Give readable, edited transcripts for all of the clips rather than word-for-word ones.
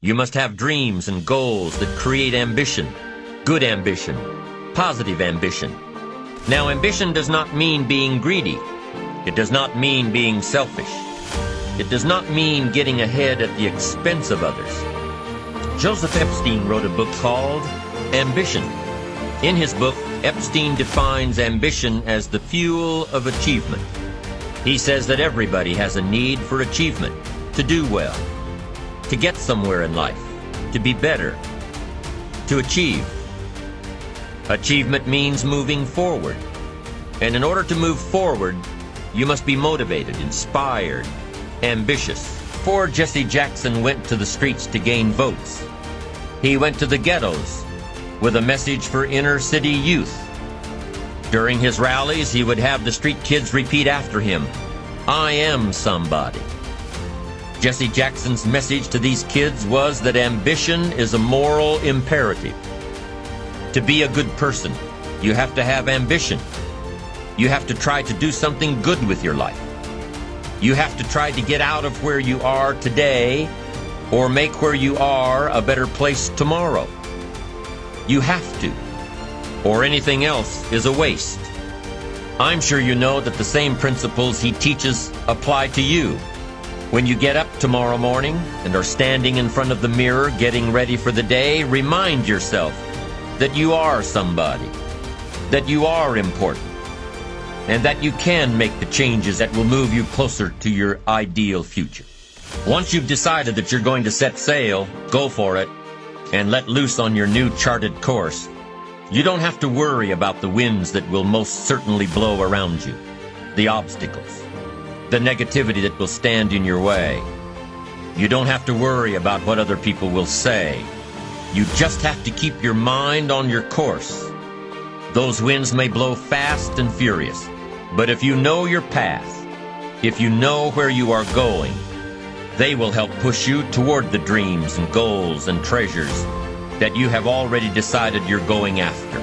You must have dreams and goals that create ambition, good ambition, positive ambition. Now, ambition does not mean being greedy. It does not mean being selfish. It does not mean getting ahead at the expense of others. Joseph Epstein wrote a book called Ambition. In his book, Epstein defines ambition as the fuel of achievement. He says that everybody has a need for achievement, to do well, to get somewhere in life, to be better, to achieve. Achievement means moving forward. And in order to move forward, you must be motivated, inspired, ambitious. Before Jesse Jackson went to the streets to gain votes, he went to the ghettos with a message for inner city youth. During his rallies, he would have the street kids repeat after him, "I am somebody." Jesse Jackson's message to these kids was that ambition is a moral imperative. To be a good person, you have to have ambition. You have to try to do something good with your life. You have to try to get out of where you are today or make where you are a better place tomorrow. You have to, or anything else is a waste. I'm sure you know that the same principles he teaches apply to you. When you get up tomorrow morning and are standing in front of the mirror getting ready for the day, remind yourself that you are somebody, that you are important, and that you can make the changes that will move you closer to your ideal future. Once you've decided that you're going to set sail, go for it, and let loose on your new charted course. You don't have to worry about the winds that will most certainly blow around you, the obstacles, the negativity that will stand in your way. You don't have to worry about what other people will say. You just have to keep your mind on your course. Those winds may blow fast and furious, but if you know your path, if you know where you are going, they will help push you toward the dreams and goals and treasures that you have already decided you're going after.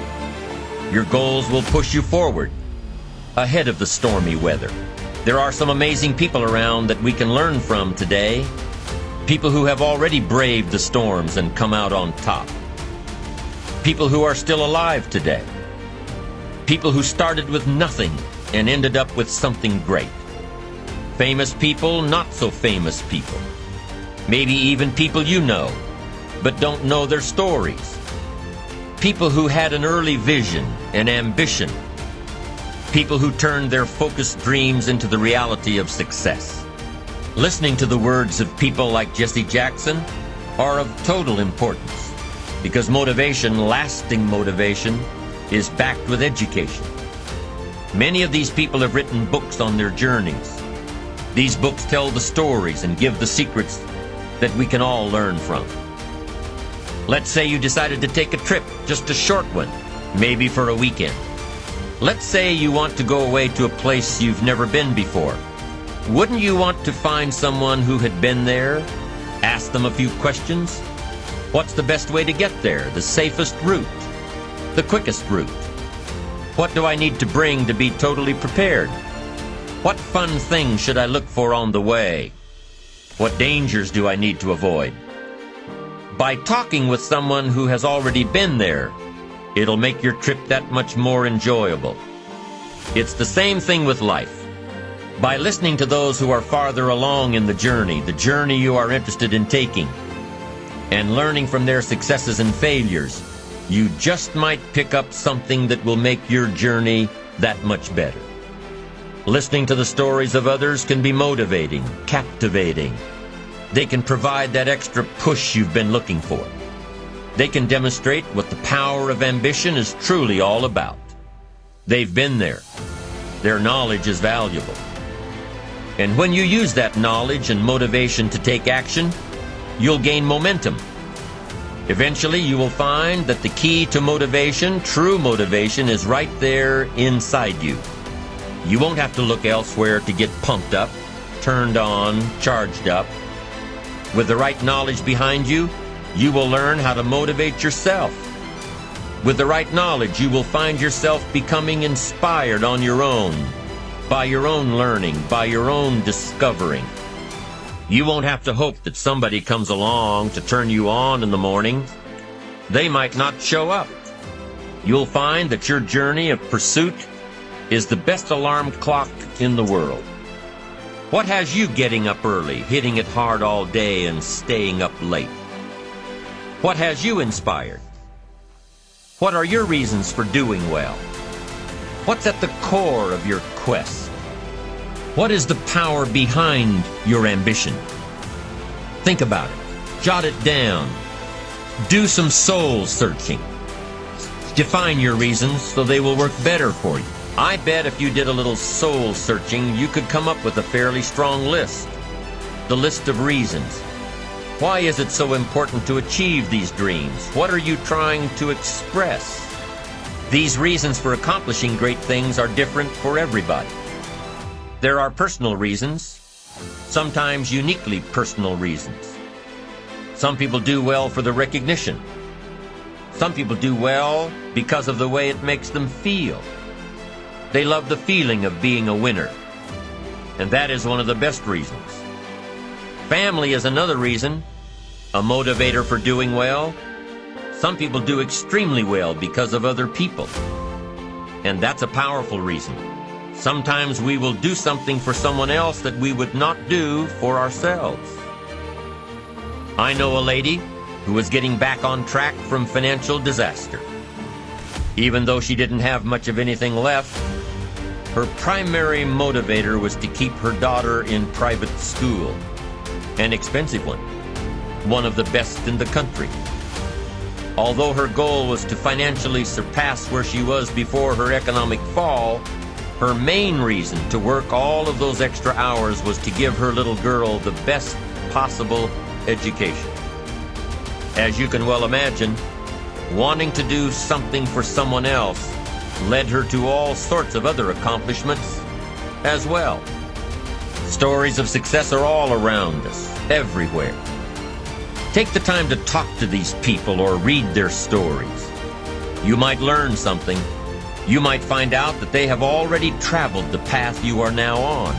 Your goals will push you forward, ahead of the stormy weather. There are some amazing people around that we can learn from today, people who have already braved the storms and come out on top, people who are still alive today, people who started with nothing and ended up with something great. Famous people, not so famous people. Maybe even people you know, but don't know their stories. People who had an early vision and ambition. People who turned their focused dreams into the reality of success. Listening to the words of people like Jesse Jackson are of total importance, because motivation, lasting motivation, is backed with education. Many of these people have written books on their journeys. These books tell the stories and give the secrets that we can all learn from. Let's say you decided to take a trip, just a short one, maybe for a weekend. Let's say you want to go away to a place you've never been before. Wouldn't you want to find someone who had been there? Ask them a few questions? What's the best way to get there? The safest route? The quickest route? What do I need to bring to be totally prepared? What fun things should I look for on the way? What dangers do I need to avoid? By talking with someone who has already been there, it'll make your trip that much more enjoyable. It's the same thing with life. By listening to those who are farther along in the journey you are interested in taking, and learning from their successes and failures, you just might pick up something that will make your journey that much better. Listening to the stories of others can be motivating, captivating. They can provide that extra push you've been looking for. They can demonstrate what the power of ambition is truly all about. They've been there. Their knowledge is valuable. And when you use that knowledge and motivation to take action, you'll gain momentum. Eventually, you will find that the key to motivation, true motivation, is right there inside you. You won't have to look elsewhere to get pumped up, turned on, charged up. With the right knowledge behind you, you will learn how to motivate yourself. With the right knowledge, you will find yourself becoming inspired on your own, by your own learning, by your own discovering. You won't have to hope that somebody comes along to turn you on in the morning. They might not show up. You'll find that your journey of pursuit is the best alarm clock in the world. What has you getting up early, hitting it hard all day, and staying up late? What has you inspired? What are your reasons for doing well? What's at the core of your quest? What is the power behind your ambition? Think about it. Jot it down. Do some soul searching. Define your reasons so they will work better for you. I bet if you did a little soul searching, you could come up with a fairly strong list. The list of reasons. Why is it so important to achieve these dreams? What are you trying to express? These reasons for accomplishing great things are different for everybody. There are personal reasons, sometimes uniquely personal reasons. Some people do well for the recognition. Some people do well because of the way it makes them feel. They love the feeling of being a winner, and that is one of the best reasons. Family is another reason, a motivator for doing well. Some people do extremely well because of other people, and that's a powerful reason. Sometimes we will do something for someone else that we would not do for ourselves. I know a lady who was getting back on track from financial disaster. Even though she didn't have much of anything left, her primary motivator was to keep her daughter in private school, an expensive one of the best in the country. Although her goal was to financially surpass where she was before her economic fall, her main reason to work all of those extra hours was to give her little girl the best possible education. As you can well imagine, wanting to do something for someone else led her to all sorts of other accomplishments as well. Stories of success are all around us, everywhere. Take the time to talk to these people or read their stories. You might learn something. You might find out that they have already traveled the path you are now on.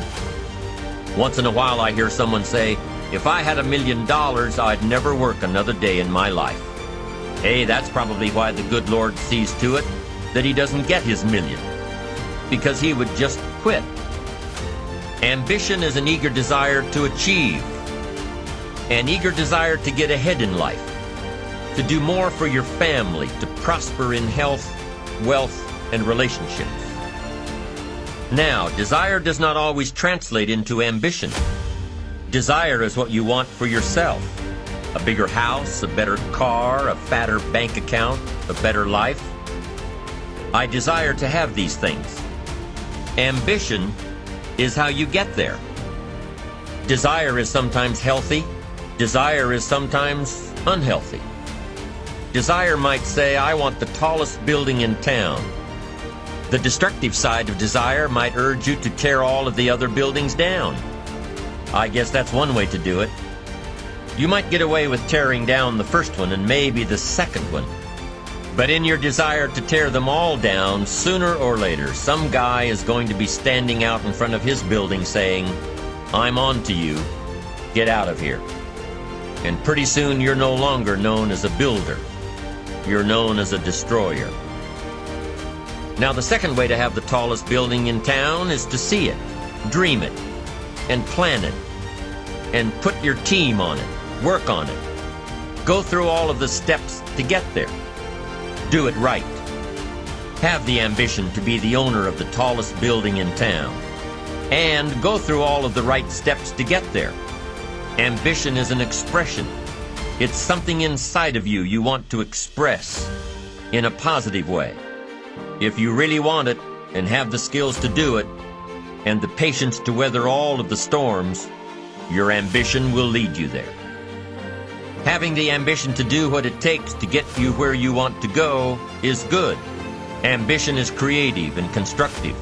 Once in a while I hear someone say, "If I had $1 million, I'd never work another day in my life." Hey, that's probably why the good Lord sees to it that he doesn't get his million, because he would just quit. Ambition is an eager desire to achieve, an eager desire to get ahead in life, to do more for your family, to prosper in health, wealth, and relationships. Now, desire does not always translate into ambition. Desire is what you want for yourself. A bigger house, a better car, a fatter bank account, a better life. I desire to have these things. Ambition is how you get there. Desire is sometimes healthy. Desire is sometimes unhealthy. Desire might say, "I want the tallest building in town." The destructive side of desire might urge you to tear all of the other buildings down. I guess that's one way to do it. You might get away with tearing down the first one and maybe the second one. But in your desire to tear them all down, sooner or later, some guy is going to be standing out in front of his building saying, "I'm on to you. Get out of here." And pretty soon you're no longer known as a builder. You're known as a destroyer. Now, the second way to have the tallest building in town is to see it, dream it, and plan it, and put your team on it, work on it. Go through all of the steps to get there. Do it right. Have the ambition to be the owner of the tallest building in town. And go through all of the right steps to get there. Ambition is an expression. It's something inside of you you want to express in a positive way. If you really want it and have the skills to do it and the patience to weather all of the storms, your ambition will lead you there. Having the ambition to do what it takes to get you where you want to go is good. Ambition is creative and constructive.